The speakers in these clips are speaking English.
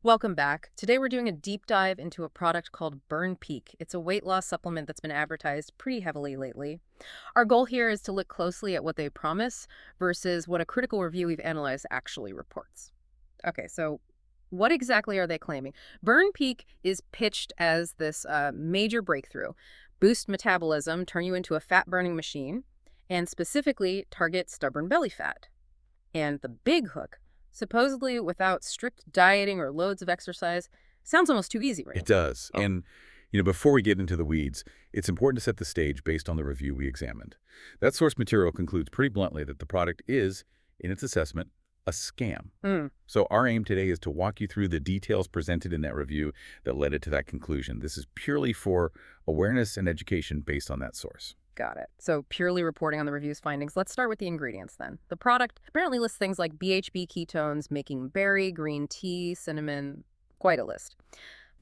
Welcome back. Today we're doing a deep dive into a product called Burn Peak. It's a weight loss supplement that's been advertised pretty heavily lately. Our goal here is to look closely at what they promise versus what a critical review we've analyzed actually reports. Okay, so what exactly are they claiming? Burn Peak is pitched as this major breakthrough. Boost metabolism, turn you into a fat-burning machine, and specifically target stubborn belly fat. And the big hook, supposedly without strict dieting or loads of exercise, sounds almost too easy, It right? does. Oh, Before we get into the weeds, it's important to set the stage based on the review we examined. That source material concludes pretty bluntly that the product is, in its assessment, a scam. hmm, So our aim today is to walk you through the details presented in that review that led it to that conclusion. This is purely for awareness and education based on that source. got it. So purely reporting on the review's findings. Let's start with the ingredients then. The product apparently lists things like BHB ketones, making berry, green tea, cinnamon, quite a list.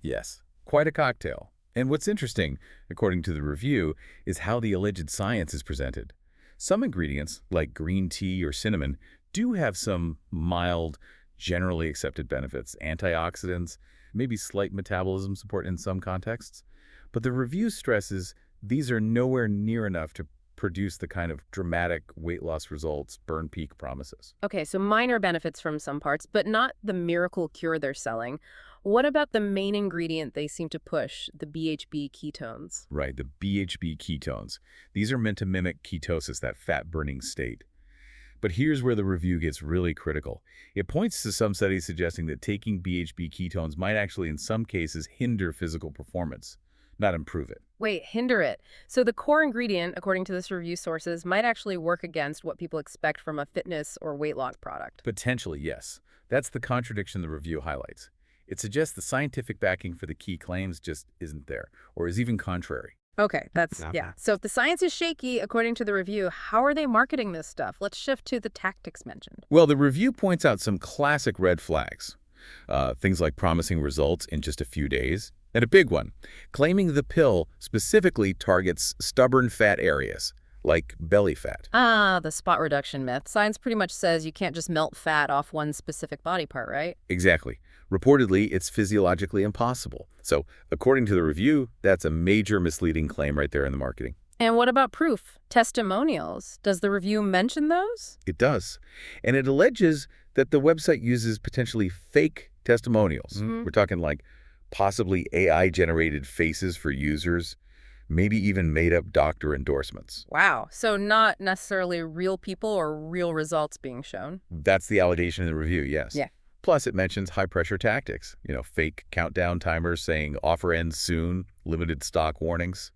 Yes, quite a cocktail. And what's interesting, according to the review, is how the alleged science is presented. Some ingredients, like green tea or cinnamon, do have some mild, generally accepted benefits, antioxidants, maybe slight metabolism support in some contexts. But the review stresses these are nowhere near enough to produce the kind of dramatic weight loss results Burn Peak promises. Okay, so minor benefits from some parts, but not the miracle cure they're selling. What about the main ingredient they seem to push, the BHB ketones? Right, the BHB ketones. These are meant to mimic ketosis, that fat-burning state. But here's where the review gets really critical. It points to some studies suggesting that taking BHB ketones might actually, in some cases, hinder physical performance, not improve it. Wait, hinder it. So the core ingredient, according to this review sources, might actually work against what people expect from a fitness or weight loss product. Potentially, yes. That's the contradiction the review highlights. It suggests the scientific backing for the key claims just isn't there, or is even contrary. Okay, Okay. yeah. So if the science is shaky, according to the review, how are they marketing this stuff? Let's shift to the tactics mentioned. Well, the review points out some classic red flags. Things like promising results in just a few days. And a big one, claiming the pill specifically targets stubborn fat areas, like belly fat. Ah, the spot reduction myth. Science pretty much says you can't just melt fat off one specific body part, right? Exactly. Reportedly, it's physiologically impossible. So, according to the review, that's a major misleading claim right there in the marketing. And what about proof? Testimonials. Does the review mention those? It does. And it alleges that the website uses potentially fake testimonials. Mhm. We're talking like possibly AI-generated faces for users, maybe even made-up doctor endorsements. Wow. So not necessarily real people or real results being shown. That's the allegation in the review, yes. Yeah. Plus, it mentions high-pressure tactics, fake countdown timers saying offer ends soon, limited stock warnings,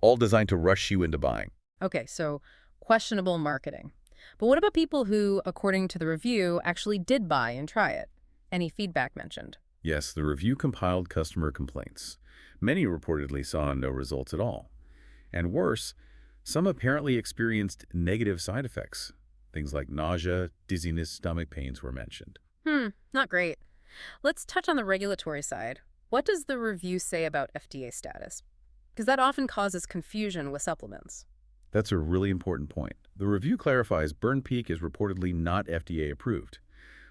all designed to rush you into buying. Okay, so questionable marketing. But what about people who, according to the review, actually did buy and try it? Any feedback mentioned? Yes, the review compiled customer complaints. Many reportedly saw no results at all. And worse, some apparently experienced negative side effects. Things like nausea, dizziness, stomach pains were mentioned. Not great. Let's touch on the regulatory side. What does the review say about FDA status? Because that often causes confusion with supplements. That's a really important point. The review clarifies Burn Peak is reportedly not FDA approved.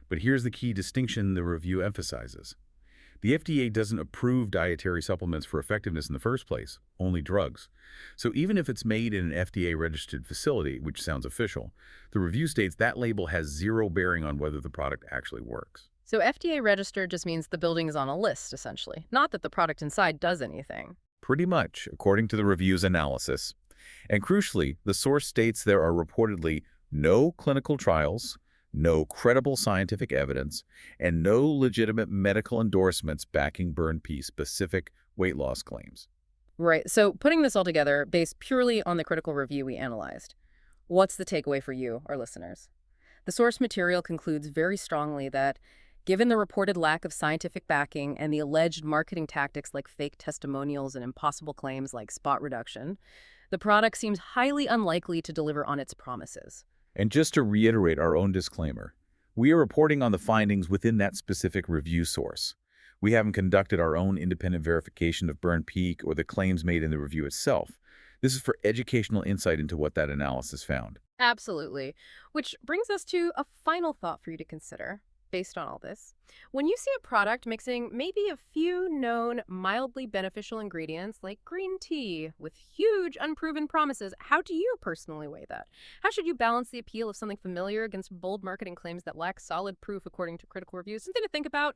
But here's the key distinction the review emphasizes. The FDA doesn't approve dietary supplements for effectiveness in the first place, only drugs. So even if it's made in an FDA-registered facility, which sounds official, the review states that label has zero bearing on whether the product actually works. So FDA registered just means the building is on a list, essentially. Not that the product inside does anything. Pretty much, according to the review's analysis. And crucially, the source states there are reportedly no clinical trials, no credible scientific evidence, and no legitimate medical endorsements backing Burn Peak's specific weight loss claims. Right. So putting this all together, based purely on the critical review we analyzed, what's the takeaway for you, our listeners? The source material concludes very strongly that, given the reported lack of scientific backing and the alleged marketing tactics like fake testimonials and impossible claims like spot reduction, the product seems highly unlikely to deliver on its promises. And just to reiterate our own disclaimer, we are reporting on the findings within that specific review source. We haven't conducted our own independent verification of Burn Peak or the claims made in the review itself. This is for educational insight into what that analysis found. Absolutely. Which brings us to a final thought for you to consider. based on all this. When you see a product mixing maybe a few known mildly beneficial ingredients like green tea with huge unproven promises, how do you personally weigh that? How should you balance the appeal of something familiar against bold marketing claims that lack solid proof according to critical reviews? Something to think about.